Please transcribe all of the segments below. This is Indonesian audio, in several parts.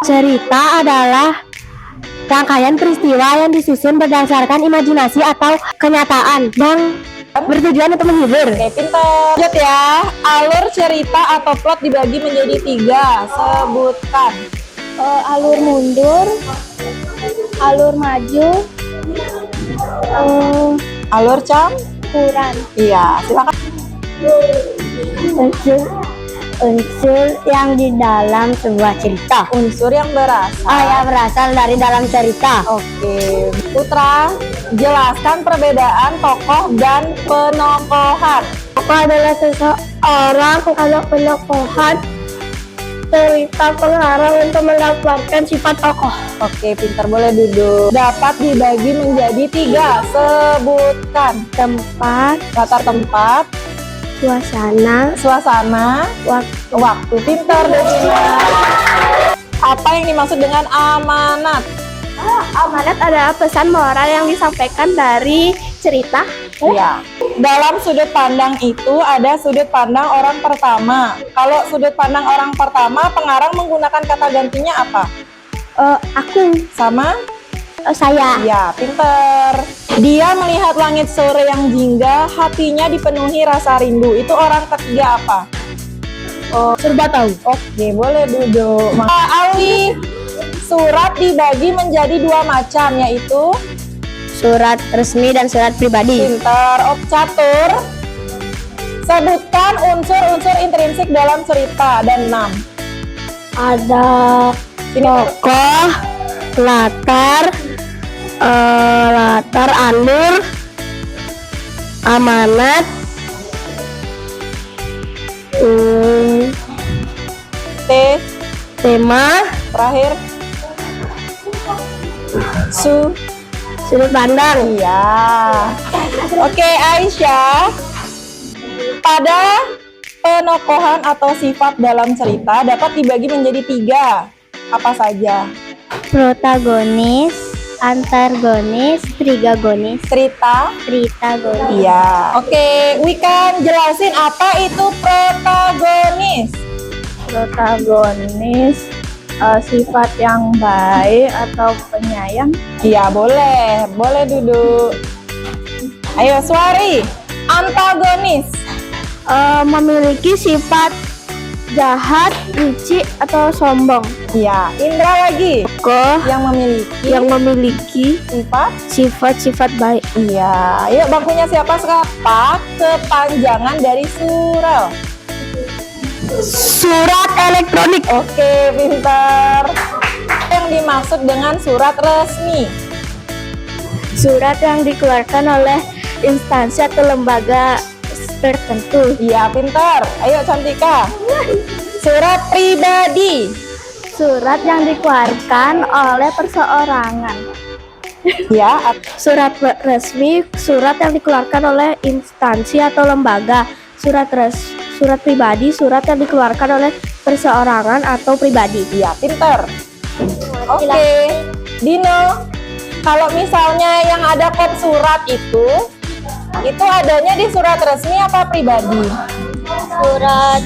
Cerita adalah rangkaian peristiwa yang disusun berdasarkan imajinasi atau kenyataan dan bertujuan untuk menghibur. Oke, pintar. Lanjut ya. Alur cerita atau plot dibagi menjadi 3. Sebutkan. Alur mundur, alur maju, Alur kurang. Iya, silakan. Unsur yang di dalam sebuah cerita. Unsur yang berasal. Yang berasal dari dalam cerita. Oke, Putra, jelaskan perbedaan tokoh dan penokohan. Tokoh adalah seseorang, kalau penokohan cerita pengarang untuk mendapatkan sifat tokoh. Oke, pintar, boleh duduk. Dapat dibagi menjadi 3. Sebutkan. Tempat, Latar tempat, suasana, waktu. Pintar, Devina. Apa yang dimaksud dengan amanat? Amanat adalah pesan moral yang disampaikan dari cerita. Ya. Dalam sudut pandang itu ada sudut pandang orang pertama. Kalau sudut pandang orang pertama, pengarang menggunakan kata gantinya apa? Aku, Sama? saya. Ya, pinter. Dia melihat langit sore yang jingga, hatinya dipenuhi rasa rindu. Itu orang ketiga apa? Serba tahu. Oke, boleh duduk. Alwi, surat dibagi menjadi 2 macam, yaitu Surat resmi dan surat pribadi. pinter. Catur, sebutkan unsur-unsur intrinsik dalam cerita dan 6. Ada Ini tokoh, latar, alur, amanat, T, tema, terakhir sudut pandang. Iya. Oke, Aisyah. Pada penokohan atau sifat dalam cerita dapat dibagi menjadi 3. Apa saja? Protagonis, antagonis, trigagonis. Tritagonis. Iya. Oke, Wikan, jelasin apa itu protagonis. Protagonis sifat yang baik atau penyayang. Iya, boleh. Boleh duduk. Ayo, Suari. Antagonis. Memiliki sifat jahat, licik atau sombong. Iya, Indra lagi. Tokoh Yang memiliki yang memiliki sifat. sifat baik. Iya. Yuk, bangkunya siapa sekarang? Apa kepanjangan dari surel? Surat elektronik. Oke, pintar. Yang dimaksud dengan surat resmi? Surat yang dikeluarkan oleh instansi atau lembaga tertentu. Iya, pintar. Ayo, Cantika. Surat pribadi. Surat yang dikeluarkan oleh perseorangan. Ya, Surat resmi, surat yang dikeluarkan oleh instansi atau lembaga. Surat pribadi, surat yang dikeluarkan oleh perseorangan atau pribadi. iya, pintar. Oke, Dino. Kalau misalnya yang ada kod surat itu adanya di surat resmi apa pribadi? Surat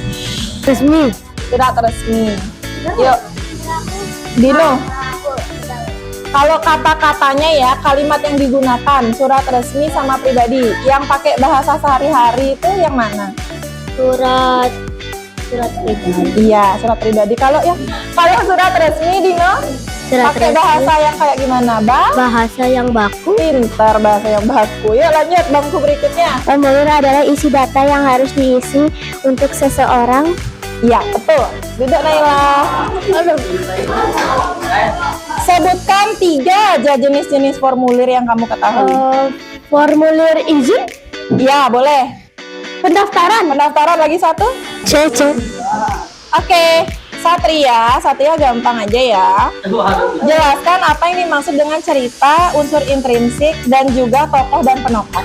resmi. Surat resmi. Yuk, Dino. Kalau kata-katanya ya, kalimat yang digunakan surat resmi sama pribadi, yang pakai bahasa sehari-hari itu yang mana? Surat pribadi. Iya, surat pribadi. Kalau surat resmi, Dino, pakai bahasa yang kayak gimana, Bang? Bahasa yang baku. Pintar, bahasa yang baku. Yuk lanjut, bangku berikutnya. Formulir adalah isi data yang harus diisi untuk seseorang. Iya, betul. Duduk, Naila. Sebutkan 3 aja jenis-jenis formulir yang kamu ketahui. Formulir izin, Iya, boleh. pendaftaran. Pendaftaran lagi 1. CC. Oke, Satria gampang aja ya. Jelaskan apa yang dimaksud dengan cerita, unsur intrinsik, dan juga tokoh dan penokoh.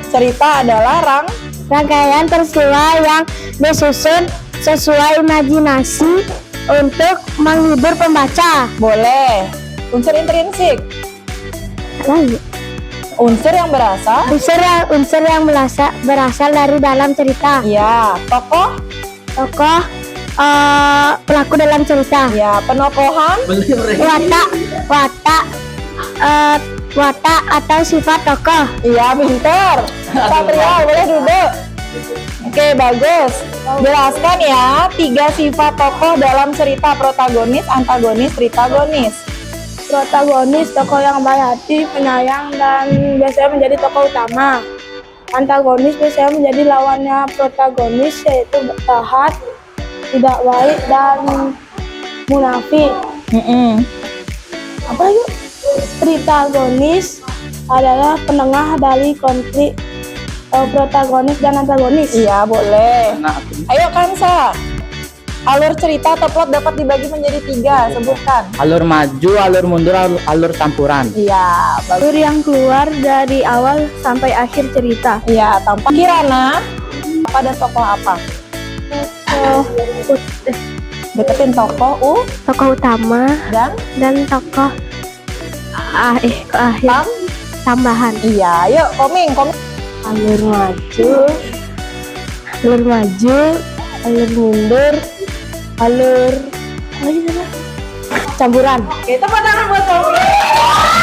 Cerita adalah Rangkaian peristiwa yang disusun sesuai imajinasi untuk menghibur pembaca. boleh. Unsur intrinsik. Unsur yang berasal. Unsur yang berasal dari dalam cerita. Ya. Tokoh. Tokoh pelaku dalam cerita. Ya. Penokohan. Watak atau sifat tokoh. Iya, pinter. Satria, boleh duduk. Oke, bagus. Jelaskan ya 3 sifat tokoh dalam cerita: protagonis, antagonis, tritagonis. Protagonis tokoh yang baik hati, penyayang, dan biasanya menjadi tokoh utama. Antagonis biasanya menjadi lawannya protagonis, yaitu jahat, tidak baik, dan munafik. Apa yuk? Tritagonis adalah penengah dari konflik protagonis dan antagonis. Iya, boleh. Ayo Kansa. Alur cerita atau plot dapat dibagi menjadi 3, sebutkan. Alur maju, alur mundur, alur campuran. Iya, bagus. Alur yang keluar dari awal sampai akhir cerita. Iya, tampak. Kirana, pada tokoh apa? Deketin tokoh Tokoh utama dan tokoh akhir tambahan. Iya, yuk koming. Alur maju, alur mundur, alur campuran. Oke, tepuk tangan buat koming.